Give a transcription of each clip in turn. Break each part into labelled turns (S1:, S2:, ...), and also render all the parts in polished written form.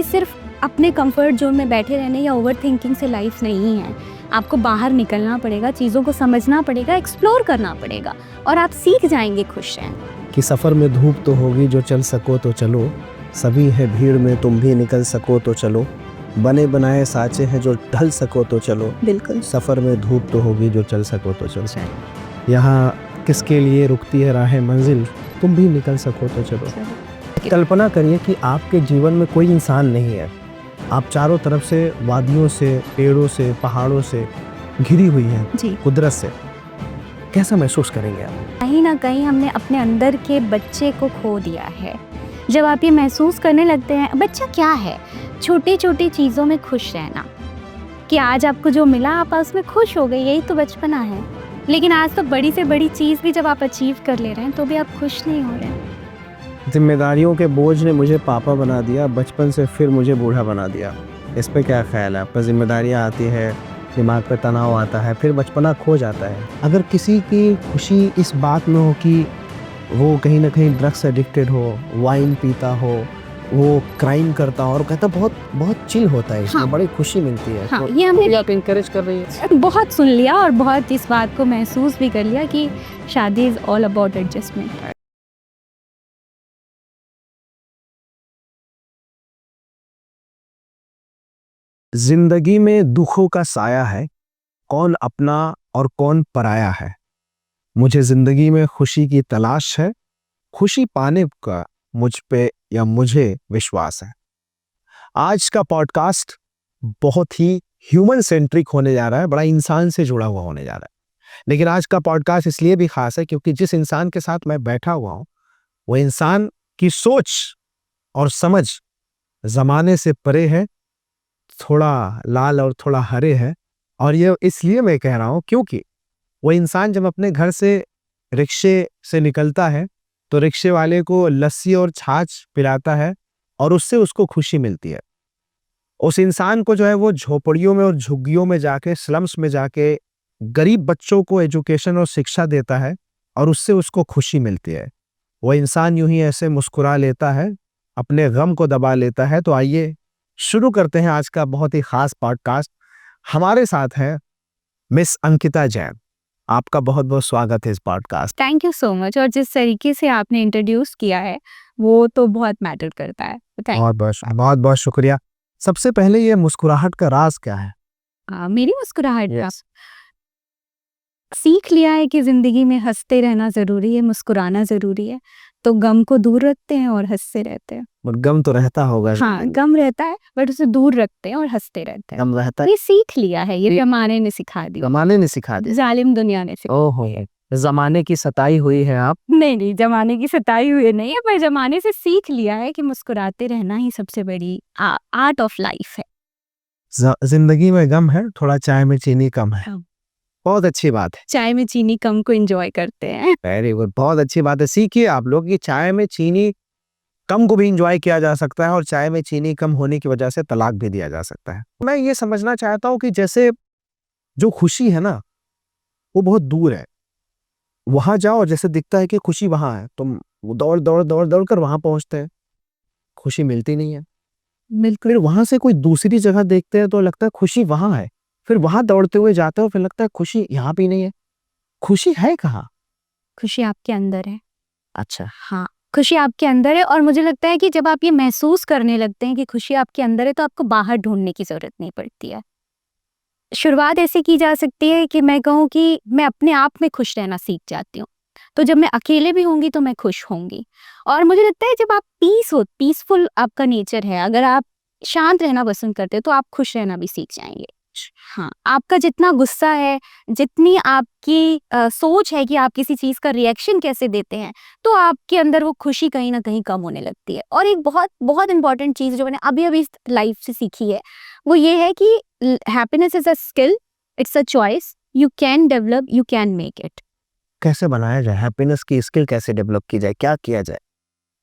S1: सिर्फ अपने comfort zone में बैठे रहने या ओवर थिंकिंग से लाइफ नहीं है। आपको बाहर निकलना पड़ेगा, चीज़ों को समझना पड़ेगा, एक्सप्लोर करना पड़ेगा और आप सीख जाएंगे खुश रहना।
S2: कि सफ़र में धूप तो होगी, जो चल सको तो चलो, सभी है भीड़ में, तुम भी निकल सको तो चलो, बने बनाए साँचे हैं, जो ढल सको तो चलो,
S1: बिल्कुल।
S2: सफ़र में धूप तो होगी, जो चल सको तो चलो, यहाँ किसके लिए रुकती है राह मंजिल, तुम भी निकल सको तो चलो। कल्पना करिए कि आपके जीवन में कोई इंसान नहीं है, आप चारों तरफ से वादियों से, पेड़ों से, पहाड़ों से घिरी हुई हैं
S1: जी।
S2: कुदरत से, कैसा महसूस करेंगे आप?
S1: कहीं ना कहीं हमने अपने अंदर के बच्चे को खो दिया है। जब आप ये महसूस करने लगते हैं, बच्चा क्या है, छोटी छोटी चीज़ों में खुश रहना, कि आज आपको जो मिला आप उसमें खुश हो गए, यही तो बचपना है। लेकिन आज तो बड़ी से बड़ी चीज़ भी जब आप अचीव कर ले रहे हैं तो भी आप खुश नहीं हो रहे हैं।
S2: जिम्मेदारियों के बोझ ने मुझे पापा बना दिया, बचपन से फिर मुझे बूढ़ा बना दिया। इस पे क्या ख्याल है आपका? जिम्मेदारियाँ आती है, दिमाग पे तनाव आता है, फिर बचपना खो जाता है। अगर किसी की खुशी इस बात में हो कि वो कहीं ना कहीं ड्रग्स से एडिक्टेड हो, वाइन पीता हो, वो क्राइम करता हो और कहता बहुत बहुत चिल होता है, इसमें
S1: हाँ।
S2: बड़ी खुशी मिलती है,
S1: हाँ,
S2: तो
S1: ये हमने
S2: आप इंकरेज कर रही है?
S1: बहुत सुन लिया और बहुत इस बात को महसूस भी कर लिया कि शादी इज़ ऑल अबाउट एडजस्टमेंट।
S2: जिंदगी में दुखों का साया है, कौन अपना और कौन पराया है। मुझे जिंदगी में खुशी की तलाश है, खुशी पाने का मुझ पे या मुझे विश्वास है। आज का पॉडकास्ट बहुत ही ह्यूमन सेंट्रिक होने जा रहा है, बड़ा इंसान से जुड़ा हुआ होने जा रहा है। लेकिन आज का पॉडकास्ट इसलिए भी खास है क्योंकि जिस इंसान के साथ मैं बैठा हुआ हूं, वो इंसान की सोच और समझ जमाने से परे है, थोड़ा लाल और थोड़ा हरे है। और ये इसलिए मैं कह रहा हूं क्योंकि वो इंसान जब अपने घर से रिक्शे से निकलता है तो रिक्शे वाले को लस्सी और छाछ पिलाता है और उससे उसको खुशी मिलती है। उस इंसान को जो है वो झोपड़ियों में और झुग्गियों में जाके, स्लम्स में जाके गरीब बच्चों को एजुकेशन और शिक्षा देता है और उससे उसको खुशी मिलती है। वो इंसान यूं ही ऐसे मुस्कुरा लेता है, अपने गम को दबा लेता है। तो आइए शुरू करते हैं आज का बहुत ही खास पॉडकास्ट। हमारे साथ हैं मिस अंकिता जैन। आपका बहुत बहुत स्वागत है इस podcast.
S1: Thank you so much. और जिस तरीके से आपने इंट्रोड्यूस किया है वो तो बहुत मैटर करता है।
S2: बहुत बहुत शुक्रिया। सबसे पहले ये मुस्कुराहट का राज क्या है?
S1: मेरी मुस्कुराहट का सीख लिया है कि जिंदगी में हंसते रहना जरूरी है, मुस्कुराना जरूरी है। तो गम को दूर रखते हैं और हंसते रहते हैं।
S2: गम तो रहता होगा।
S1: हाँ, गम रहता है बट उसे दूर रखते हैं और हंसते रहते हैं।
S2: गम रहता है।
S1: ये सीख लिया है, ये जमाने ने सिखा दिया,
S2: जमाने ने सिखा दिया,
S1: जालिम दुनिया ने सिखा।
S2: ओहो, जमाने की सताई हुई है आप।
S1: नहीं, जमाने की सताई हुई नहीं है, पर जमाने से सीख लिया है कि मुस्कुराते रहना ही सबसे बड़ी आर्ट ऑफ लाइफ है।
S2: जिंदगी में गम है, थोड़ा चाय में चीनी कम है।
S1: हाँ।
S2: बहुत अच्छी बात है।
S1: चाय में चीनी कम को एंजॉय करते हैं।
S2: वेरी गुड, बहुत अच्छी बात है। सीखिए आप लोग कि चाय में चीनी कम को भी एंजॉय किया जा सकता है और चाय में चीनी कम होने की वजह से तलाक भी दिया जा सकता है। मैं ये समझना चाहता हूँ कि जैसे जो खुशी है ना, वो बहुत दूर है। वहां जाओ और जैसे दिखता है कि खुशी वहां है, तुम दौड़ दौड़ दौड़ दौड़ कर वहां पहुंचते हैं, खुशी मिलती नहीं है।
S1: बिल्कुल।
S2: फिर वहां से कोई दूसरी जगह देखते हैं तो लगता है खुशी वहां है, फिर वहां दौड़ते हुए जाते हो, फिर लगता है खुशी यहाँ भी नहीं है। खुशी है कहाँ?
S1: खुशी आपके अंदर है।
S2: अच्छा।
S1: हाँ, खुशी आपके अंदर है। और मुझे लगता है कि जब आप ये महसूस करने लगते हैं कि खुशी आपके अंदर है तो आपको बाहर ढूंढने की जरूरत नहीं पड़ती है। शुरुआत ऐसे की जा सकती है कि मैं कहूँ कि मैं अपने आप में खुश रहना सीख जाती हूँ, तो जब मैं अकेले भी होंगी तो मैं खुश होंगी। और मुझे लगता है जब आप पीसफुल आपका नेचर है, अगर आप शांत रहना पसंद करते हो तो आप खुश रहना भी सीख जाएंगे। हाँ, आपका जितना गुस्सा है, जितनी आपकी सोच है कि आप किसी चीज़ का रिएक्शन कैसे देते हैं, तो आपके अंदर वो खुशी कहीं ना कहीं कम होने लगती है। और एक बहुत बहुत इंपॉर्टेंट चीज़ जो मैंने अभी अभी लाइफ से सीखी है वो ये है कि happiness is a skill, it's a choice, you can develop, you can make it.
S2: कैसे बनाया जाए हैप्पीनेस की स्किल? कैसे डेवलप की जाए? क्या किया जाए?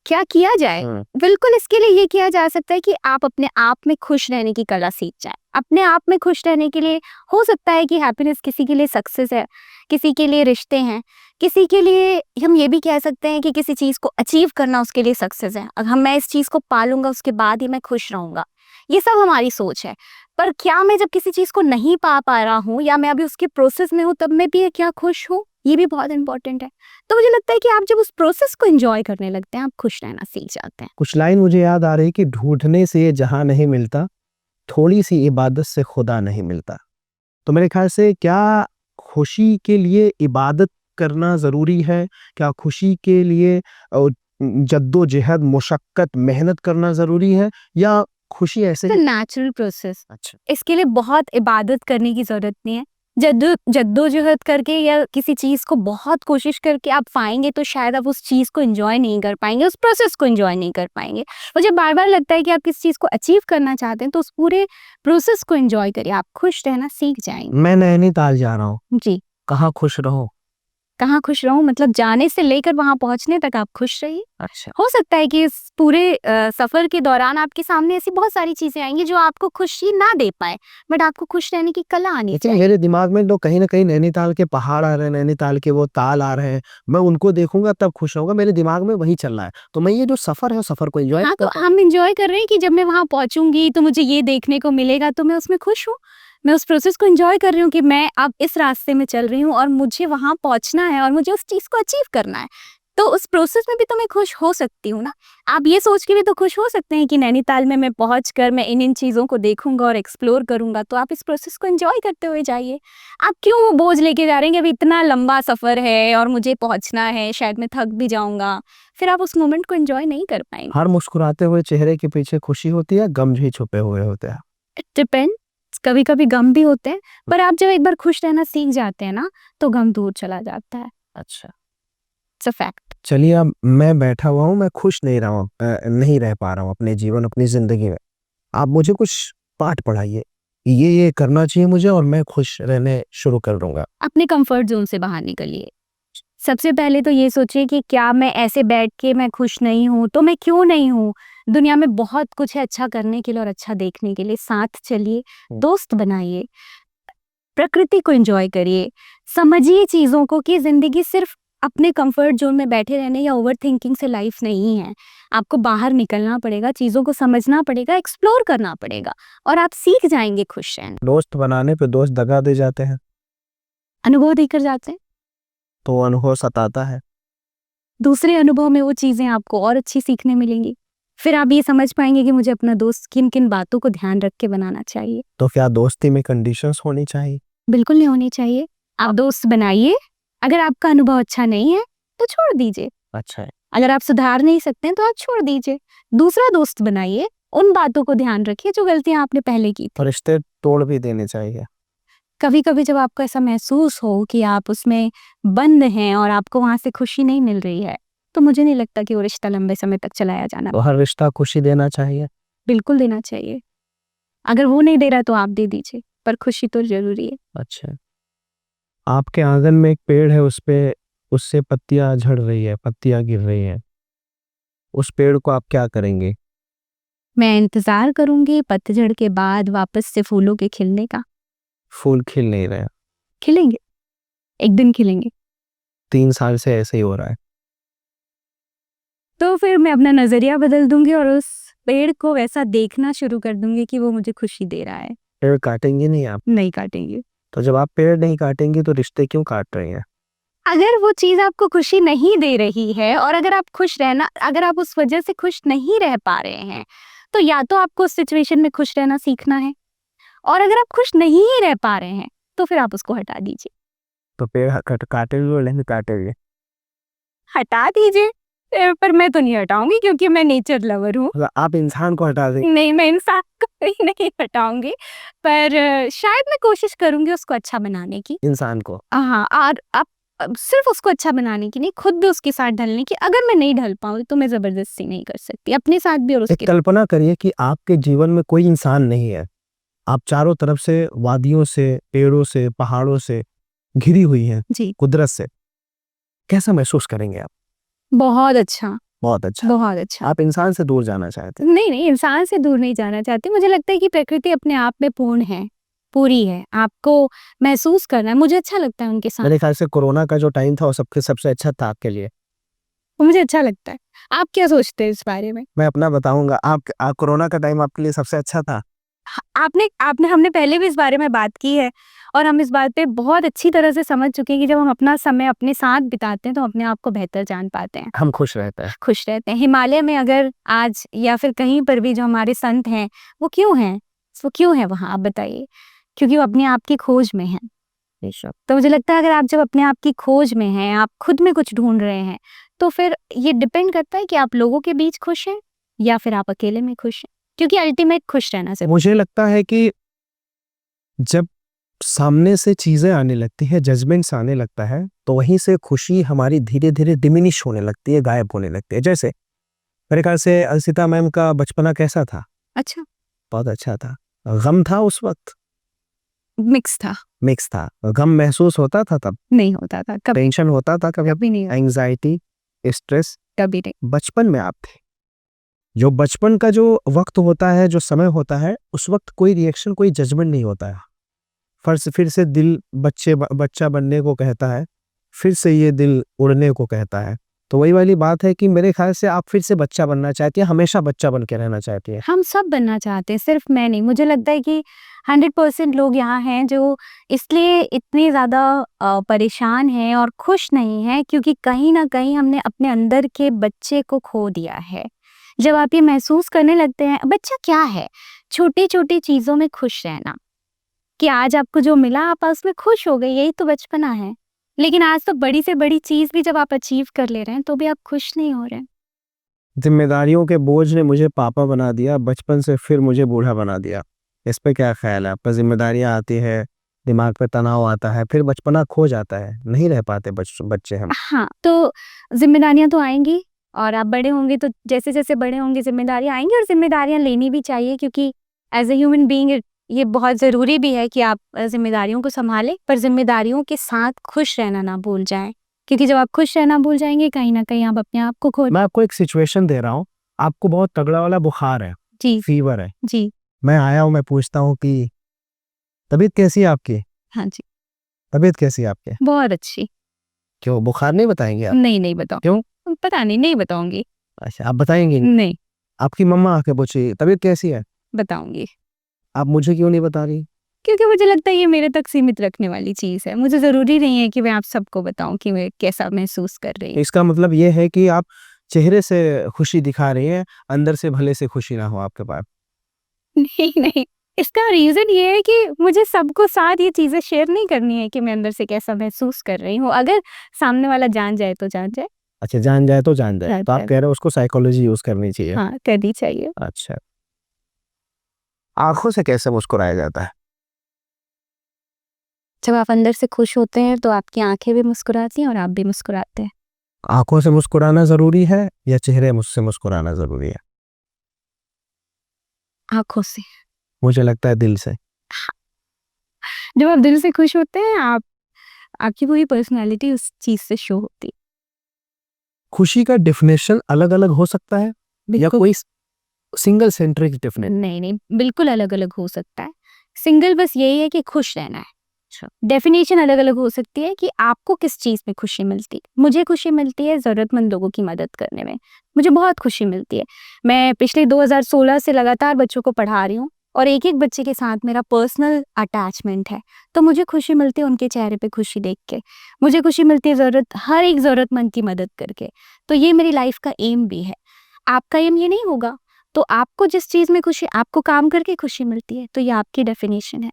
S1: क्या किया जाए? बिल्कुल इसके लिए ये किया जा सकता है कि आप अपने आप में खुश रहने की कला सीख जाएं। अपने आप में खुश रहने के लिए हो सकता है कि हैप्पीनेस किसी के लिए सक्सेस है, किसी के लिए रिश्ते हैं, किसी के लिए हम ये भी कह सकते हैं कि किसी चीज़ को अचीव करना उसके लिए सक्सेस है। अगर मैं इस चीज़ को पालूंगा उसके बाद ही मैं खुश रहूंगा, ये सब हमारी सोच है। पर क्या मैं जब किसी चीज़ को नहीं पा रहा हूँ या मैं अभी उसके प्रोसेस में हूँ तब मैं भी क्या खुश हूँ, ये भी बहुत इंपॉर्टेंट है। तो मुझे लगता है कि आप जब उस प्रोसेस को एंजॉय करने लगते हैं आप खुश रहना सीख जाते हैं।
S2: कुछ लाइन मुझे याद आ रही कि ढूंढने से ये जहां नहीं मिलता, थोड़ी सी इबादत से खुदा नहीं मिलता। तो मेरे ख्याल से क्या खुशी के लिए इबादत करना ज़रूरी है? क्या खुशी के लिए जद्दोजहद, मुशक्क़त, मेहनत करना ज़रूरी है, या खुशी ऐसे ही?
S1: नेचुरल प्रोसेस,
S2: अच्छा,
S1: इसके लिए बहुत इबादत करने की ज़रूरत नहीं है। जद्दोजहद करके या किसी चीज़ को बहुत कोशिश करके आप पाएँगे तो शायद आप उस चीज़ को एन्जॉय नहीं कर पाएँगे, उस प्रोसेस को एन्जॉय नहीं कर पाएँगे। मुझे बार-बार लगता है कि आप किसी चीज़ को अचीव करना चाहते हैं तो उस पूरे प्रोसेस को एन्जॉय करिए, आप खुश रहना सीख जाएँगे।
S2: मैं नैनीताल जा रहा हूँ,
S1: जी,
S2: कहाँ खुश रहो?
S1: कहाँ खुश रहूँ मतलब जाने से लेकर वहाँ पहुँचने तक आप खुश रहिए।
S2: अच्छा,
S1: हो सकता है कि इस पूरे सफ़र के दौरान आपके सामने ऐसी बहुत सारी चीज़ें आएँगी जो आपको खुशी ना दे पाएँ, बट आपको खुश रहने की कला आनी
S2: लेकिन
S1: चाहिए।
S2: मेरे दिमाग में तो कहीं न कहीं नैनीताल के पहाड़ आ रहे हैं, नैनीताल के वो ताल आ रहे हैं, मैं उनको देखूँगा तब खुश रहूँगा, मेरे दिमाग में वही चल रहा है। तो मैं ये जो सफ़र है, सफ़र को एन्जॉय
S1: हाँ,
S2: कर
S1: तो हम एन्जॉय कर रहे हैं कि जब मैं वहाँ पहुँचूँगी तो मुझे ये देखने को मिलेगा तो मैं उसमें खुश हूँ। मैं उस प्रोसेस को एन्जॉय कर रही हूँ कि मैं अब इस रास्ते में चल रही हूँ और मुझे वहाँ पहुँचना है और मुझे उस चीज़ को अचीव करना है। तो उस प्रोसेस में भी तो मैं खुश हो सकती हूँ ना। आप ये सोच के भी तो खुश हो सकते हैं कि नैनीताल में मैं पहुँच कर मैं इन-इन चीज़ों को देखूँगा और एक्सप्लोर करूँगा, तो आप इस प्रोसेस को एन्जॉय करते हुए जाइए। आप क्यों वो बोझ लेके जा रहे हैं कि अभी इतना लंबा सफ़र है और मुझे पहुँचना है, शायद मैं थक भी जाऊँगा, फिर आप उस मोमेंट को एन्जॉय नहीं कर पाएँगे।
S2: हर मुस्कुराते हुए चेहरे के पीछे खुशी होती है, गम भी छुपे हुए होते हैं।
S1: इट डिपेंड्स, कभी-कभी गम भी होते हैं, पर आप जब एक बार खुश रहना सीख जाते हैं ना, तो गम दूर चला जाता है।
S2: अच्छा।
S1: It's a fact.
S2: चलिए, अब मैं बैठा हुआ हूँ, मैं खुश नहीं रहा हूँ, नहीं रह पा रहा हूँ अपने जीवन, अपनी ज़िंदगी में। आप मुझे कुछ पाठ पढ़ाइए, ये करना चाहिए मुझे और मैं खुश रहने शुरू कर दूँगा।
S1: अपने कंफर्ट ज़ोन से बाहर निकलिए। सबसे पहले तो ये सोचिए कि क्या मैं ऐसे बैठ के मैं खुश नहीं हूँ, तो मैं क्यों नहीं हूँ? दुनिया में बहुत कुछ है अच्छा करने के लिए और अच्छा देखने के लिए, साथ चलिए, दोस्त बनाइए, प्रकृति को एन्जॉय करिए, समझिए चीज़ों को कि ज़िंदगी सिर्फ़ अपने कंफर्ट ज़ोन में बैठे रहने या ओवरथिंकिंग से लाइफ़ नहीं है। आपको बाहर निकलना पड़ेगा, चीज़ों को समझना पड़ेगा, एक्सप्लोर करना पड़ेगा और आप सीख जाएँगे खुश रहना।
S2: दोस्त बनाने पे दोस्त दगा दे जाते हैं,
S1: अनुभव देकर जाते हैं,
S2: तो वो अनुभव सताता है।
S1: दूसरे अनुभव में वो चीज़ें आपको और अच्छी सीखने मिलेंगी। फिर आप ये समझ पाएँगे कि मुझे अपना दोस्त किन-किन बातों को ध्यान रख के बनाना चाहिए।
S2: तो क्या दोस्ती में कंडीशंस होनी चाहिए?
S1: बिल्कुल नहीं होनी चाहिए। आप दोस्त बनाइए, अगर आपका अनुभव अच्छा नहीं है, तो छोड़ दीजिए।
S2: अच्छा है।
S1: अगर आप सुधार नहीं सकते हैं तो आप छोड़ दीजिए। दूसरा दोस्त बनाइए, उन बातों को ध्यान रखिए जो गलतियाँ आपने पहले की थी।
S2: और रिश्ते तोड़ भी देने चाहिए।
S1: कभी-कभी जब आपको ऐसा महसूस हो कि आप उसमें बंद हैं और आपको वहाँ से खुशी नहीं मिल रही है, तो मुझे नहीं लगता कि वो रिश्ता लंबे समय तक चलाया जाना
S2: तो हर रिश्ता खुशी देना चाहिए।
S1: बिल्कुल देना चाहिए। अगर वो नहीं दे रहा तो आप दे दीजिए, पर खुशी तो ज़रूरी है।
S2: अच्छा। आपके आंगन में एक पेड़ है, उसपे उससे पत्तियाँ झड़ रही है, पत्तियाँ गिर रही हैं। उस पेड़ को आप क्या करेंगे?
S1: मैं इंतज़ार करूँगी पतझड़ के बाद वापस से फूलों के खिलने का।
S2: फूल खिल नहीं रहे हैं।
S1: खिलेंगे, एक दिन खिलेंगे।
S2: 3 साल से ऐसे ही हो रहा है।
S1: तो फिर मैं अपना नज़रिया बदल दूँगी और उस पेड़ को वैसा देखना शुरू कर दूँगी कि वो मुझे खुशी दे रहा है।
S2: पेड़ काटेंगे नहीं आप?
S1: नहीं काटेंगे।
S2: तो जब आप पेड़ नहीं काटेंगी तो रिश्ते क्यों काट रही हैं?
S1: अगर वो चीज़ आपको खुशी नहीं दे रही है और अगर आप उस वजह से खुश नहीं रह पा रहे हैं, तो या तो आपको उस सिचुएशन में खुश रहना सीखना है और अगर आप खुश नहीं रह पा रहे हैं, तो फिर आप उसको हटा दीजिए।
S2: तो पेड़ काटेंगे और नहीं काटेंगे?
S1: हटा दीजिए पर मैं तो नहीं हटाऊँगी क्योंकि मैं नेचर लवर हूँ।
S2: मतलब आप इंसान को हटा देंगे?
S1: नहीं, मैं इंसान को कहीं नहीं हटाऊँगी, पर शायद मैं कोशिश करूँगी उसको अच्छा बनाने की।
S2: इंसान को।
S1: हाँ, और आप सिर्फ़ उसको अच्छा बनाने की नहीं, खुद भी उसके साथ ढलने की। अगर मैं नहीं ढल पाऊँ, तो मैं ज़बरदस्ती नहीं कर सकती, अपने साथ भी और
S2: एक
S1: उसके
S2: कल्पना करिए कि आपके जीवन में कोई इंसान नहीं है। आप चारों तरफ से वादियों से, पेड़ों से, पहाड़ों से घिरी हुई हैं,
S1: जी,
S2: कुदरत से। कैसा महसूस करेंगे आप?
S1: बहुत अच्छा।
S2: बहुत अच्छा।
S1: बहुत अच्छा।
S2: आप इंसान से दूर जाना चाहते हैं?
S1: नहीं, इंसान से दूर नहीं जाना चाहती। मुझे लगता है कि प्रकृति अपने आप में पूर्ण है, पूरी है। आपको महसूस करना है, मुझे अच्छा लगता है उनके साथ।
S2: मेरे ख्याल से कोरोना का जो टाइम था वो सबसे अच्छा था आपके लिए।
S1: वो मुझे अच्छा लगता है। आप क्या सोचते हैं इस बारे में?
S2: मैं अपना बताऊंगा, आप कोरोना का टाइम आपके लिए सबसे अच्छा था।
S1: आपने आपने हमने पहले भी इस बारे में बात की है और हम इस बात पे बहुत अच्छी तरह से समझ चुके हैं कि जब हम अपना समय अपने साथ बिताते हैं तो अपने आप को बेहतर जान पाते हैं,
S2: हम खुश रहते हैं।
S1: खुश रहते हैं। हिमालय में अगर आज या फिर कहीं पर भी जो हमारे संत हैं, वो क्यों हैं? वो क्यों हैं वहाँ, आप बताइए? क्योंकि वो अपने आप की खोज में हैं।
S2: बेशक।
S1: तो मुझे लगता है अगर आप जब अपने आप की खोज में हैं, आप खुद में कुछ ढूँढ रहे हैं, तो फिर ये डिपेंड करता है कि आप लोगों के बीच खुश हैं या फिर आप अकेले में खुश हैं। क्योंकि अल्टीमेट खुश रहना ज़रूरी है।
S2: मुझे लगता है कि जब सामने से चीजें आने लगती है, जजमेंट्स आने लगता है, तो वहीं से खुशी हमारी धीरे धीरे डिमिनिश होने लगती है, गायब होने लगती है। जैसे मेरे ख्याल से अलसिता मैम का बचपना कैसा था?
S1: अच्छा,
S2: बहुत अच्छा था। गम था उस वक्त?
S1: मिक्स था,
S2: मिक्स था। गम महसूस होता था तब?
S1: नहीं होता था, कभी
S2: टेंशन होता था कभी?
S1: कभी नहीं,
S2: एंजाइटी, स्ट्रेस?
S1: कभी नहीं।
S2: बचपन में आप थे, जो बचपन का जो वक्त होता है, जो समय होता है, उस वक्त कोई रिएक्शन, कोई जजमेंट नहीं होता है। फिर से दिल बच्चा बनने को कहता है, फिर से ये दिल उड़ने को कहता है। तो वही वाली बात है कि मेरे ख्याल से आप फिर से बच्चा बनना चाहती हैं, हमेशा बच्चा बन के रहना चाहती हैं।
S1: हम सब बनना चाहते हैं, सिर्फ मैं नहीं। मुझे लगता है कि 100% लोग यहाँ हैं जो इसलिए इतने ज़्यादा परेशान हैं और खुश नहीं हैं क्योंकि कहीं न कहीं हमने अपने अंदर के बच्चे को खो दिया है। जब आप ये महसूस करने लगते हैं, बच्चा क्या है? छोटी-छोटी चीज़ों में खुश रहना, कि आज आपको जो मिला आप उसमें खुश हो गए, यही तो बचपना है। लेकिन आज तो बड़ी से बड़ी चीज़ भी जब आप अचीव कर ले रहे हैं, तो भी आप खुश नहीं हो रहे हैं।
S2: जिम्मेदारियों के बोझ ने मुझे पापा बना दिया, बचपन से फिर मुझे बूढ़ा बना दिया। इस पे क्या ख्याल है आपका? जिम्मेदारियां आती है, दिमाग पे तनाव आता है, फिर बचपना खो जाता है, नहीं रह पाते बच्चे हम।
S1: हाँ, तो ज़िम्मेदारियाँ तो आएँगी और आप बड़े होंगे तो जैसे-जैसे बड़े होंगे ज़िम्मेदारियाँ आएँगी और ज़िम्मेदारियाँ लेनी भी चाहिए क्योंकि एज़ अ ह्यूमन बीइंग ये बहुत ज़रूरी भी है कि आप ज़िम्मेदारियों को सँभालें, पर ज़िम्मेदारियों के साथ खुश रहना ना भूल जाएँ। क्योंकि जब आप खुश रहना भूल जाएँगे, कहीं न कहीं आप अपने आप को खो।
S2: मैं आपको एक सिचुएशन दे रहा हूँ, आपको बहुत तगड़ा वाला बुखार है,
S1: जी,
S2: फीवर है।
S1: जी।
S2: मैं आया हूँ, मैं पूछता हूँ कि तबीयत कैसी है आपकी?
S1: हाँ जी,
S2: तबीयत कैसी है आपकी?
S1: बहुत अच्छी।
S2: क्यों, बुखार नहीं बताएंगे आप?
S1: नहीं बताऊँ।
S2: क्यों?
S1: पता नहीं, नहीं बताऊँगी।
S2: अच्छा, आप बताएंगे नहीं?
S1: नहीं,
S2: आपकी मम्मा आके पूछी तबीयत कैसी है,
S1: बताऊँगी।
S2: आप मुझे क्यों नहीं बता रही?
S1: क्योंकि मुझे लगता है ये मेरे तक सीमित रखने वाली चीज़ है। मुझे ज़रूरी नहीं है कि मैं आप सबको बताऊँ कि मैं कैसा महसूस कर रही हूँ।
S2: इसका मतलब ये है कि आप चेहरे से खुशी दिखा रही हैं, अंदर से भले से खुशी ना हो आपके पास।
S1: नहीं, इसका रीज़न ये है कि मुझे सबको साथ ये चीज़ें शेयर नहीं करनी है कि मैं अंदर से कैसा महसूस कर रही हूँ। अगर सामने वाला जान जाए तो जान जाए।
S2: अच्छा, जान जाए तो जान जाए।
S1: जान
S2: तो आप
S1: जाए।
S2: कह रहे हो उसको साइकोलॉजी यूज़ करनी चाहिए।
S1: हाँ, करनी चाहिए।
S2: अच्छा। आँखों से कैसे मुस्कुराया जाता है?
S1: जब आप अंदर से खुश होते हैं तो आपकी आँखें भी मुस्कुराती हैं और आप भी मुस्कुराते हैं।
S2: आँखों से मुस्कुराना ज़रूरी है या चेहरे मुझसे मुस्कुराना ज़रूरी है?
S1: आँखों से।
S2: मुझे लगता है दिल से।
S1: जब आप दिल से खुश होते हैं, आपकी पूरी पर्सनैलिटी उस चीज़ से शो होती है।
S2: खुशी का डेफिनेशन अलग-अलग हो सकता है या
S1: बिल्कुल।
S2: कोई सिंगल सेंट्रिक डेफिनेशन?
S1: नहीं, बिल्कुल अलग-अलग हो सकता है। सिंगल बस यही है कि खुश रहना है। डेफिनेशन अलग-अलग हो सकती है कि आपको किस चीज़ में खुशी मिलती है। मुझे खुशी मिलती है ज़रूरतमंद लोगों की मदद करने में। मुझे बहुत खुशी मिलती है। मैं पिछले 2016 से लगातार बच्चों को पढ़ा रही हूँ और एक-एक बच्चे के साथ मेरा पर्सनल अटैचमेंट है। तो मुझे खुशी मिलती है उनके चेहरे पे खुशी देख के। मुझे खुशी मिलती है हर एक ज़रूरतमंद की मदद करके। तो ये मेरी लाइफ़ का एम भी है। आपका एम ये नहीं होगा, तो आपको जिस चीज़ में खुशी आपको काम करके खुशी मिलती है, तो ये आपकी डेफिनेशन है।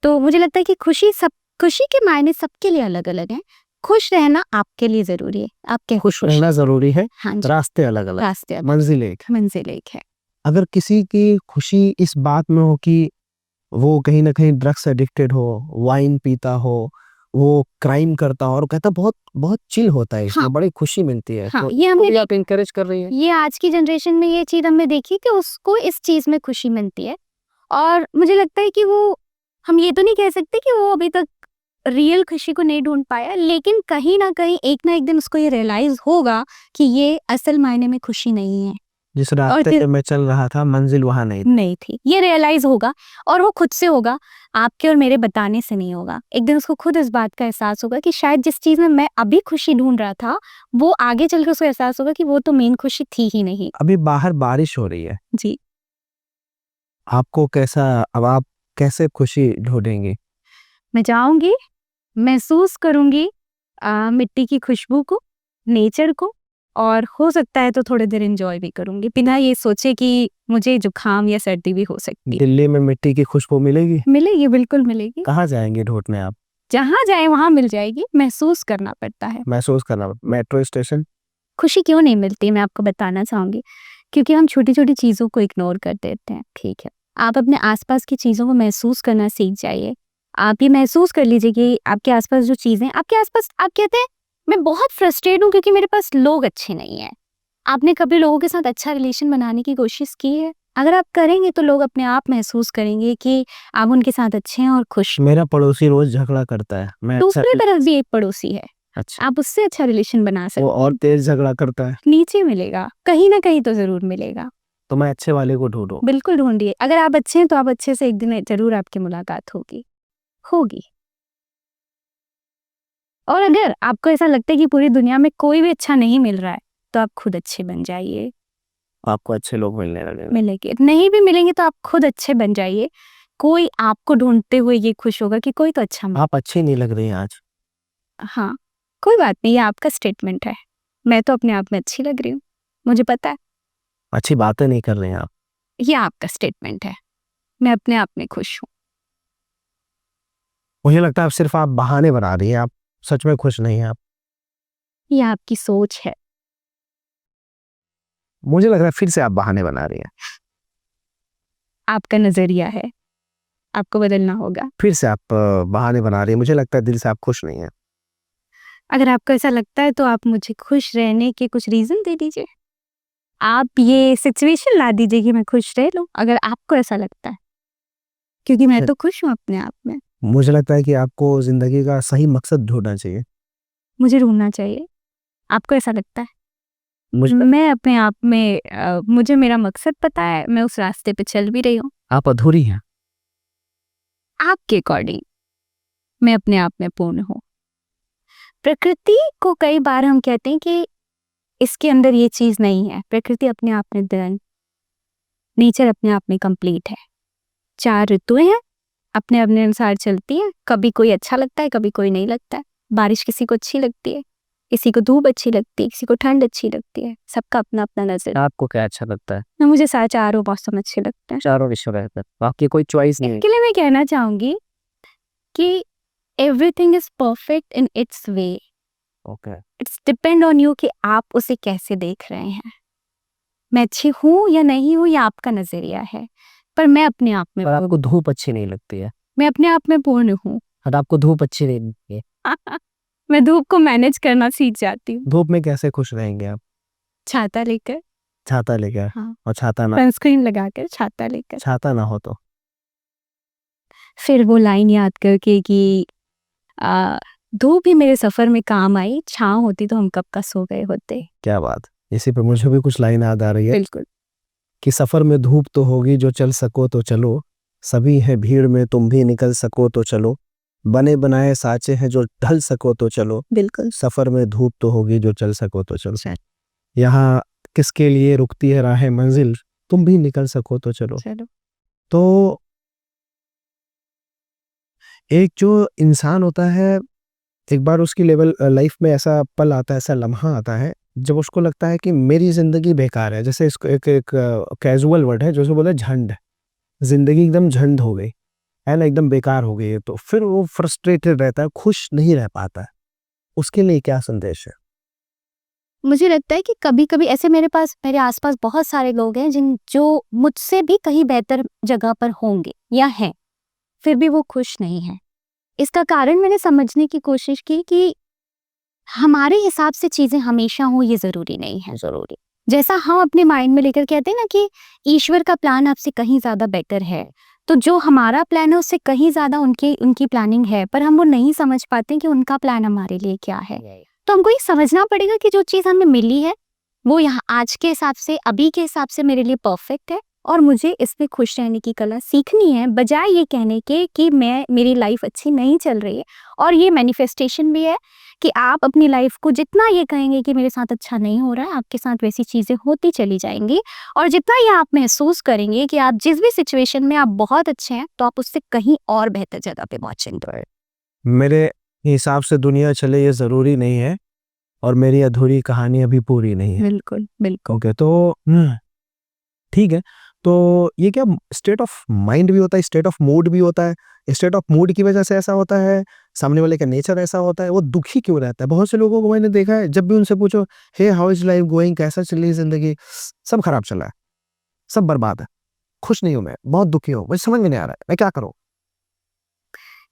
S1: तो मुझे लगता है कि खुशी के मायने सबके लिए अलग-अलग हैं। खुश रहना आपके लिए ज़रूरी है। आप क्या
S2: खुश रहना ज़रूरी है,
S1: हाँ जी,
S2: रास्ते अलग-अलग,
S1: रास्ते अलग,
S2: मंज़िल एक है।
S1: मंज़िल एक है।
S2: अगर किसी की खुशी इस बात में हो कि वो कहीं न कहीं ड्रग्स एडिक्टेड हो, वाइन पीता हो, वो क्राइम करता हो और कहता बहुत बहुत चिल होता है इसमें,
S1: हाँ,
S2: बड़ी खुशी मिलती है।
S1: हाँ,
S2: तो
S1: ये
S2: इसको
S1: हमने
S2: भी आप एनकरेज कर रही हैं?
S1: ये आज की जनरेशन में ये चीज़ हमने देखी कि उसको इस चीज़ में खुशी मिलती है और मुझे लगता है कि वो हम ये तो नहीं कह सकते कि वो अभी तक रियल खुशी को नहीं ढूंढ पाया, लेकिन कहीं ना कहीं एक ना एक दिन उसको ये रियलाइज होगा कि ये असल मायने में खुशी नहीं है,
S2: जिस रास्ते
S1: फिर-
S2: पे मैं चल रहा था मंजिल वहां नहीं थी।
S1: नहीं थी। ये रियलाइज होगा और वो खुद से होगा, आपके और मेरे बताने से नहीं होगा। एक दिन उसको खुद इस बात का एहसास होगा कि शायद जिस चीज में मैं अभी खुशी ढूंढ रहा था, वो आगे चलकर उसको एहसास होगा कि वो तो मेन खुशी थी ही नहीं।
S2: अभी बाहर बारिश हो रही है,
S1: जी,
S2: आपको कैसा, अब आप कैसे खुशी ढूंढेंगे?
S1: मैं जाऊंगी, महसूस करूंगी मिट्टी की खुशबू को, नेचर को, और हो सकता है तो थोड़ी देर एंजॉय भी करूंगी, बिना ये सोचे कि मुझे जुकाम या सर्दी भी हो सकती है।
S2: दिल्ली में मिट्टी की खुशबू मिलेगी?
S1: मिलेगी, बिल्कुल मिलेगी।
S2: कहाँ जाएंगे ढूंढने आप?
S1: जहाँ जाए वहां मिल जाएगी, महसूस करना पड़ता है।
S2: महसूस करना, मेट्रो स्टेशन?
S1: खुशी क्यों नहीं मिलती, मैं आपको बताना चाहूंगी, क्योंकि हम छोटी छोटी चीज़ों को इग्नोर कर देते हैं। ठीक है, आप अपने आसपास की चीज़ों को महसूस करना सीख जाइए। आप ये महसूस कर लीजिए कि आपके आसपास जो चीज़ें आपके आसपास, आप कहते हैं मैं बहुत फ्रस्ट्रेट हूँ क्योंकि मेरे पास लोग अच्छे नहीं हैं। आपने कभी लोगों के साथ अच्छा रिलेशन बनाने की कोशिश की है? अगर आप करेंगे तो लोग अपने आप महसूस करेंगे कि आप उनके साथ अच्छे हैं और खुश हैं।
S2: मेरा पड़ोसी रोज झगड़ा करता है, मैं
S1: दूसरी तरफ भी एक पड़ोसी है,
S2: अच्छा,
S1: आप उससे अच्छा रिलेशन बना सकते
S2: वो
S1: हैं।
S2: और तेज झगड़ा करता है,
S1: नीचे मिलेगा, कहीं ना कहीं तो जरूर मिलेगा।
S2: तो मैं अच्छे वाले को ढूंढूं।
S1: बिल्कुल ढूंढिए, अगर आप अच्छे हैं तो आप अच्छे से एक दिन जरूर आपकी मुलाकात होगी होगी। और अगर आपको ऐसा लगता है कि पूरी दुनिया में कोई भी अच्छा नहीं मिल रहा है, तो आप खुद अच्छे बन जाइए,
S2: आपको अच्छे लोग मिलने लगेंगे।
S1: मिलेंगे। नहीं भी मिलेंगे तो आप खुद अच्छे बन जाइए। कोई आपको ढूंढते हुए ये खुश होगा कि कोई तो अच्छा मिल।
S2: आप अच्छी नहीं लग रही हैं आज।
S1: हाँ, कोई बात नहीं, ये आपका स्टेटमेंट है। मैं तो अपने आप में अच्छी लग रही हूँ, मुझे पता है।
S2: अच्छी बातें नहीं कर रहे हैं आप।
S1: ये आपका स्टेटमेंट है, मैं अपने आप में खुश हूँ।
S2: मुझे लगता है आप सिर्फ बहाने बना रही हैं, आप सच में खुश नहीं हैं आप।
S1: ये आपकी सोच है।
S2: मुझे लग रहा है फिर से आप बहाने बना रही हैं।
S1: आपका नजरिया है, आपको बदलना होगा।
S2: फिर से आप बहाने बना रही हैं, मुझे लगता है दिल से आप खुश नहीं हैं।
S1: अगर आपको ऐसा लगता है तो आप मुझे खुश रहने के कुछ रीजन दे दीजिए। आप ये सिचुएशन ला दीजिए कि मैं खुश रह लूं, अगर आपको ऐसा लगता है, क्योंकि मैं तो खुश हूं अपने आप में।
S2: मुझे लगता है कि आपको जिंदगी का सही मकसद ढूंढना चाहिए।
S1: मुझे ढूंढना चाहिए, आपको ऐसा लगता है?
S2: मुझे
S1: मैं अपने आप में मुझे मेरा मकसद पता है, मैं उस रास्ते पे चल भी रही हूँ।
S2: आप अधूरी हैं।
S1: आपके अकॉर्डिंग मैं अपने आप में पूर्ण हूँ। प्रकृति को कई बार हम कहते हैं कि इसके अंदर ये चीज नहीं है। प्रकृति अपने आप में डन, नेचर अपने आप में कंप्लीट है। 4 ऋतुएं हैं, अपने अपने अनुसार चलती हैं। कभी कोई अच्छा लगता है, कभी कोई नहीं लगता है। बारिश किसी को अच्छी लगती है, किसी को धूप अच्छी लगती है, किसी को ठंड अच्छी लगती है। सबका अपना अपना नजर।
S2: आपको क्या अच्छा लगता है?
S1: ना, मुझे चारों मौसम अच्छे लगते हैं।
S2: चारों विश्व बेहतर, आपकी कोई चॉइस नहीं है।
S1: इसके लिए मैं कहना चाहूंगी कि everything is perfect in its way.
S2: Okay,
S1: it's depend on you कि आप उसे कैसे देख रहे हैं। मैं अच्छी हूँ या नहीं हूँ, या आपका नजरिया है, पर मैं अपने आप में
S2: पर आपको धूप अच्छी नहीं लगती है।
S1: मैं अपने आप में पूर्ण हूँ।
S2: और आपको धूप अच्छी नहीं लगती है।
S1: मैं धूप को मैनेज करना सीख जाती हूँ।
S2: धूप में कैसे खुश रहेंगे आप?
S1: छाता लेकर,
S2: छाता लेकर।
S1: हाँ,
S2: और छाता ना,
S1: सनस्क्रीन लगाकर, छाता लेकर।
S2: छाता ना हो तो?
S1: फिर वो लाइन याद करके कि आ, धूप ही मेरे सफर में काम आई, छाँव होती तो हम कब का सो गए होते।
S2: क्या बात, इसी पे मुझे भी कुछ लाइन याद आ रही है
S1: बिल्कुल।
S2: कि सफर में धूप तो होगी, जो चल सको तो चलो, सभी है भीड़ में, तुम भी निकल सको तो चलो, बने बनाए साँचे हैं, जो ढल सको तो चलो,
S1: बिल्कुल।
S2: सफर में धूप तो होगी, जो चल सको तो चलो।
S1: चल।
S2: यहाँ किसके लिए रुकती है राह मंजिल, तुम भी निकल सको तो चलो।
S1: चलो।
S2: तो एक जो इंसान होता है, एक बार उसकी लेवल लाइफ में ऐसा पल आता है, ऐसा लम्हा आता है जब उसको लगता है कि मेरी जिंदगी बेकार है। जैसे इसको एक कैजुअल वर्ड है जो उसको बोलते हैं झंड, जिंदगी एकदम झंड हो गई है ना, एकदम बेकार हो गई है। तो फिर वो फ्रस्ट्रेटेड रहता है, खुश नहीं रह पाता है। उसके लिए क्या संदेश है?
S1: मुझे लगता है कि कभी कभी ऐसे मेरे आसपास बहुत सारे लोग हैं जो मुझसे भी कहीं बेहतर जगह पर होंगे या हैं, फिर भी वो खुश नहीं है। इसका कारण मैंने समझने की कोशिश की कि हमारे हिसाब से चीजें हमेशा हो ये जरूरी नहीं है। जरूरी जैसा हम अपने माइंड में लेकर कहते हैं ना कि ईश्वर का प्लान आपसे कहीं ज़्यादा बेटर है, तो जो हमारा प्लान है उससे कहीं ज़्यादा उनकी प्लानिंग है, पर हम वो नहीं समझ पाते कि उनका प्लान हमारे लिए क्या है। तो हमको ये समझना पड़ेगा कि जो चीज़ हमें मिली है वो यहाँ आज के हिसाब से, अभी के हिसाब से मेरे लिए परफेक्ट है और मुझे इसमें खुश रहने की कला सीखनी है, बजाय ये कहने के कि मेरी लाइफ अच्छी नहीं चल रही है। और ये मैनिफेस्टेशन भी है कि आप अपनी लाइफ को जितना ये कहेंगे कि मेरे साथ अच्छा नहीं हो रहा है, आपके साथ वैसी चीज़ें होती चली जाएंगी। और जितना ये आप महसूस करेंगे कि आप जिस भी सिचुएशन में आप बहुत अच्छे हैं, तो आप उससे कहीं और बेहतर जगह पे पहुंचेंगे।
S2: मेरे हिसाब से दुनिया चले ये ज़रूरी नहीं है और मेरी अधूरी कहानी अभी पूरी नहीं है।
S1: बिल्कुल बिल्कुल।
S2: ओके, तो ठीक है। तो ये क्या स्टेट ऑफ माइंड भी होता है, स्टेट ऑफ मूड भी होता है? स्टेट ऑफ मूड की वजह से ऐसा होता है, सामने वाले का नेचर ऐसा होता है, वो दुखी क्यों रहता है? बहुत से लोगों को मैंने देखा है, जब भी उनसे पूछो hey how is life going, कैसा चल रही है जिंदगी, सब खराब चल रहा है, सब बर्बाद है, खुश नहीं हूं, मैं बहुत दुखी हूँ, मुझे समझ में नहीं आ रहा है मैं क्या करूँ।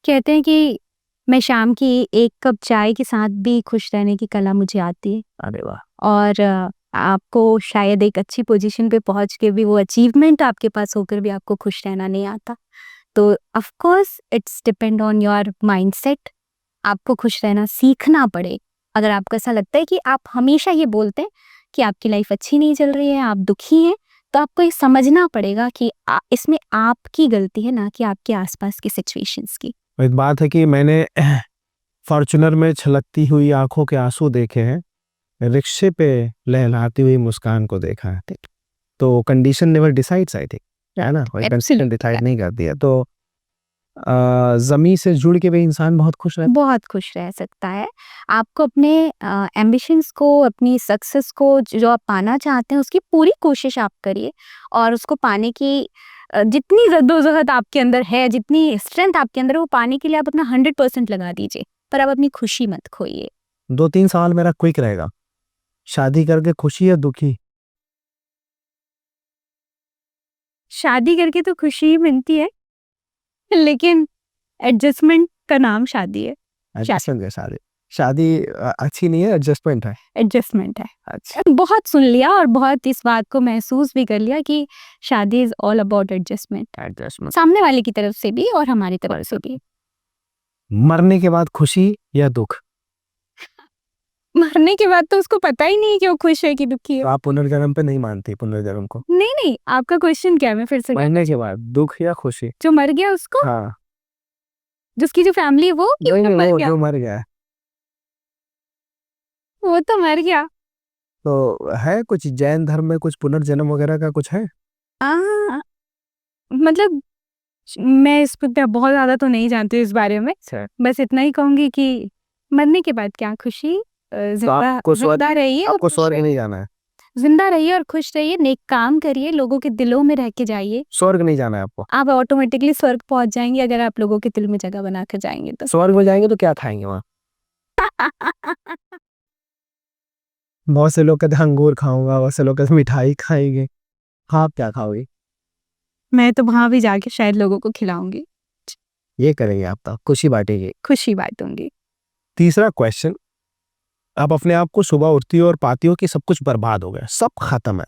S1: कहते हैं कि मैं शाम की एक कप चाय के साथ भी खुश रहने की कला मुझे आती है।
S2: अरे वाह।
S1: और आपको शायद एक अच्छी पोजीशन पे पहुंच के भी, वो अचीवमेंट आपके पास होकर भी आपको खुश रहना नहीं आता। तो of course it's depend on your mindset. आपको खुश रहना सीखना पड़े। अगर आपको ऐसा लगता है कि आप हमेशा ये बोलते हैं कि आपकी लाइफ अच्छी नहीं चल रही है, आप दुखी हैं, तो आपको ये समझना पड़ेगा कि इसमें आपकी गलती है, ना कि आपके आसपास की सिचुएशंस की।
S2: एक बात है कि मैंने फॉर्च्यूनर में छलकती हुई आंखों के आंसू देखे हैं, रिक्शे पे लहलाती हुई मुस्कान को देखा है। तो condition never decides, I think, है ना, कोई कंडीशन डिसाइड नहीं करती है। तो जमी से जुड़ के भी इंसान बहुत खुश रहता
S1: बहुत खुश रह सकता है। आपको अपने एम्बिशंस को, अपनी सक्सेस को, जो आप पाना चाहते हैं उसकी पूरी कोशिश आप करिए और उसको पाने की जितनी जद्दोजहद आपके अंदर है, जितनी स्ट्रेंथ आपके अंदर है, वो पाने के लिए आप अपना 100% लगा दीजिए, पर आप अपनी खुशी मत खोइए।
S2: है। 2-3 सवाल मेरा क्विक रहेगा, शादी करके खुशी या दुखी?
S1: शादी करके तो खुशी ही मिलती है, लेकिन एडजस्टमेंट का नाम शादी है।
S2: एडजस्टमेंट है शादी, शादी अच्छी नहीं है, एडजस्टमेंट है।
S1: एडजस्टमेंट है।
S2: अच्छा,
S1: बहुत सुन लिया और बहुत इस बात को महसूस भी कर लिया कि शादी is all about adjustment,
S2: adjustment.
S1: सामने वाले की तरफ से भी और हमारी तरफ से भी।
S2: मरने के बाद खुशी या दुख?
S1: मरने के बाद तो उसको पता ही नहीं है कि वो खुश है कि दुखी है।
S2: तो आप पुनर्जन्म पे नहीं मानती, पुनर्जन्म को?
S1: नहीं नहीं, आपका क्वेश्चन क्या है? मैं फिर से,
S2: मरने के बाद दुख या खुशी?
S1: जो मर गया उसको,
S2: हाँ,
S1: जिसकी जो फैमिली है वो, कि
S2: नहीं,
S1: वो मर
S2: वो
S1: गया?
S2: जो मर गया है।
S1: वो तो मर गया।
S2: तो है कुछ जैन धर्म में कुछ पुनर्जन्म वगैरह का कुछ है?
S1: आ, मतलब मैं इस पे बहुत ज्यादा तो नहीं जानती हूँ इस बारे में। बस इतना ही कहूंगी कि मरने के बाद क्या खुशी, जिंदा रहिए और
S2: आपको
S1: खुश
S2: स्वर्ग
S1: रहिए।
S2: नहीं जाना है?
S1: जिंदा रहिए और खुश रहिए, नेक काम करिए, लोगों के दिलों में रह के जाइए,
S2: स्वर्ग नहीं जाना है आपको?
S1: आप ऑटोमेटिकली स्वर्ग पहुंच जाएंगे अगर आप लोगों के दिल में जगह बना कर जाएंगे तो।
S2: स्वर्ग में जाएंगे तो क्या खाएंगे वहाँ? बहुत से लोग कहते हैं अंगूर खाऊंगा, बहुत से लोग कहते हैं मिठाई खाएंगे, हाँ, आप क्या खाओगे?
S1: मैं तो वहां भी जाके शायद लोगों को खिलाऊंगी,
S2: ये करेंगे आप, तो खुशी बांटेंगे।
S1: खुशी बांटूंगी।
S2: तीसरा क्वेश्चन, आप अपने आप को सुबह उठती हो और पाती हो कि सब कुछ बर्बाद हो गया, सब खत्म है,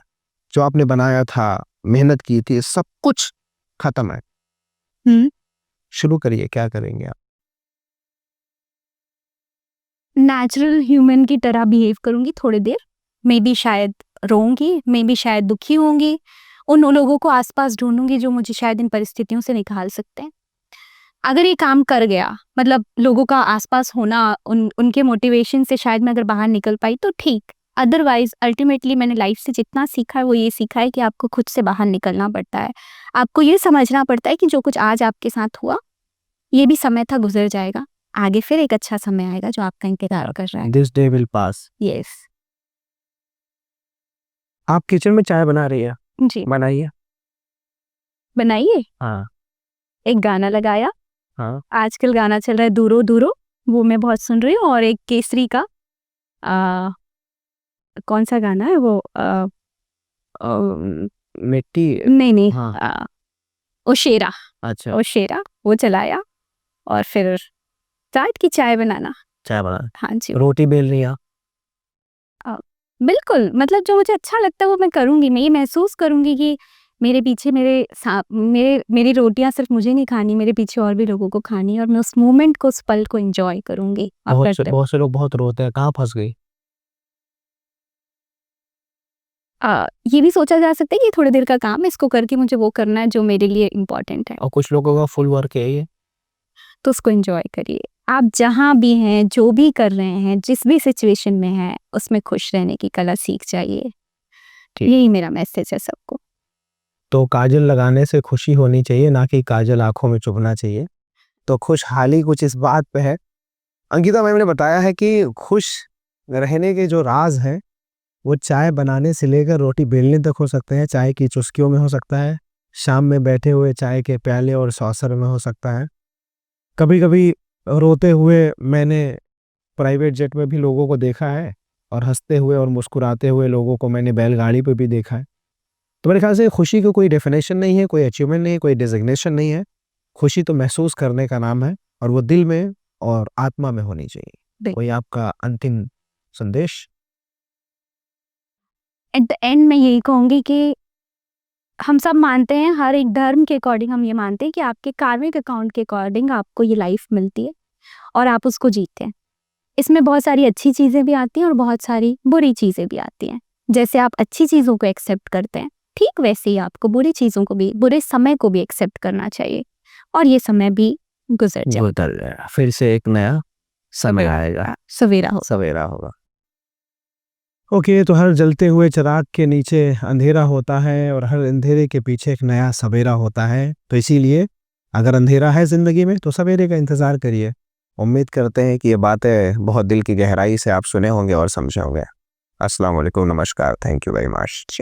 S2: जो आपने बनाया था, मेहनत की थी, सब कुछ खत्म है,
S1: हम्म
S2: शुरू करिए, क्या करेंगे आप?
S1: नेचुरल ह्यूमन की तरह बिहेव करूंगी थोड़ी देर, मे बी शायद रोऊंगी, मे बी शायद दुखी होंगी, उन लोगों को आसपास ढूंढूंगी जो मुझे शायद इन परिस्थितियों से निकाल सकते हैं। अगर ये काम कर गया, मतलब लोगों का आसपास होना, उनके मोटिवेशन से शायद मैं अगर बाहर निकल पाई तो ठीक। अदरवाइज अल्टीमेटली मैंने लाइफ से जितना सीखा है वो ये सीखा है कि आपको खुद से बाहर निकलना पड़ता है। आपको ये समझना पड़ता है कि जो कुछ आज आपके साथ हुआ, ये भी समय था, गुजर जाएगा, आगे फिर एक अच्छा समय आएगा जो आपका इंतजार कर रहा है।
S2: This day will pass.
S1: Yes.
S2: आप किचन में चाय बना रही है,
S1: जी,
S2: बनाइए।
S1: बनाइए।
S2: हाँ
S1: एक गाना लगाया,
S2: हाँ,
S1: आजकल गाना चल रहा है दूरो दूरो, वो मैं बहुत सुन रही हूँ। और एक केसरी का आ, कौन सा गाना है वो,
S2: मिट्टी।
S1: नहीं नहीं,
S2: हाँ,
S1: ओशेरा,
S2: अच्छा,
S1: ओशेरा वो चलाया। और फिर रात की चाय बनाना।
S2: चाय बना,
S1: हाँ जी।
S2: रोटी बेल रही है?
S1: बिल्कुल, मतलब जो मुझे अच्छा लगता है वो मैं करूँगी। मैं ये महसूस करूँगी कि मेरे पीछे मेरी रोटियाँ सिर्फ़ मुझे नहीं खानी, मेरे पीछे और भी लोगों को खानी है और मैं उस मोमेंट को, उस पल को एन्जॉय करूँगी और करते
S2: बहुत से लोग बहुत रोते हैं, कहाँ फँस गई?
S1: ये भी सोचा जा सकता है कि ये थोड़ी देर का काम है, इसको करके मुझे वो करना है जो मेरे लिए इम्पोर्टेंट है,
S2: और कुछ लोगों का फुल वर्क है ये।
S1: तो उसको एन्जॉय करिए। आप जहाँ भी हैं, जो भी कर रहे हैं, जिस भी सिचुएशन में हैं, उसमें खुश रहने की कला सीख जाइए।
S2: ठीक।
S1: यही मेरा मैसेज है सबको।
S2: तो काजल लगाने से खुशी होनी चाहिए, ना कि काजल आँखों में चुभना चाहिए। तो खुशहाली कुछ इस बात पे है। अंकिता मैम ने बताया है कि खुश रहने के जो राज़ हैं, वो चाय बनाने से लेकर रोटी बेलने तक हो सकते हैं, चाय की चुस्कियों में हो सकता है, शाम में बैठे हुए चाय के प्याले और सॉसर में हो सकता है। कभी-कभी रोते हुए मैंने प्राइवेट जेट में भी लोगों को देखा है और हँसते हुए और मुस्कुराते हुए लोगों को मैंने बैलगाड़ी पे भी देखा है। तो मेरे ख्याल से खुशी की कोई डेफिनेशन नहीं है, कोई अचीवमेंट नहीं है, कोई डेज़िग्नेशन नहीं है। खुशी तो महसूस करने का नाम है और वो दिल में और आत्मा में होनी चाहिए।
S1: बिल
S2: कोई आपका अंतिम संदेश?
S1: एट द एंड मैं यही कहूँगी कि हम सब मानते हैं, हर एक धर्म के अकॉर्डिंग हम ये मानते हैं कि आपके कार्मिक अकाउंट के अकॉर्डिंग आपको ये लाइफ मिलती है और आप उसको जीते हैं। इसमें बहुत सारी अच्छी चीज़ें भी आती हैं और बहुत सारी बुरी चीज़ें भी आती हैं। जैसे आप अच्छी चीज़ों को एक्सेप्ट करते हैं, ठीक वैसे ही आपको बुरी चीज़ों को भी, बुरे समय को भी एक्सेप्ट करना चाहिए और ये समय भी गुज़र जाए,
S2: गुजर जाएगा, फिर से एक नया समय आएगा,
S1: सवेरा हो।
S2: सवेरा होगा। ओके, तो हर जलते हुए चिराग के नीचे अंधेरा होता है और हर अंधेरे के पीछे एक नया सवेरा होता है। तो इसीलिए अगर अंधेरा है ज़िंदगी में तो सवेरे का इंतज़ार करिए। उम्मीद करते हैं कि ये बातें बहुत दिल की गहराई से आप सुने होंगे और समझे होंगे। अस्सलाम वालेकुम, नमस्कार, थैंक यू वेरी मच।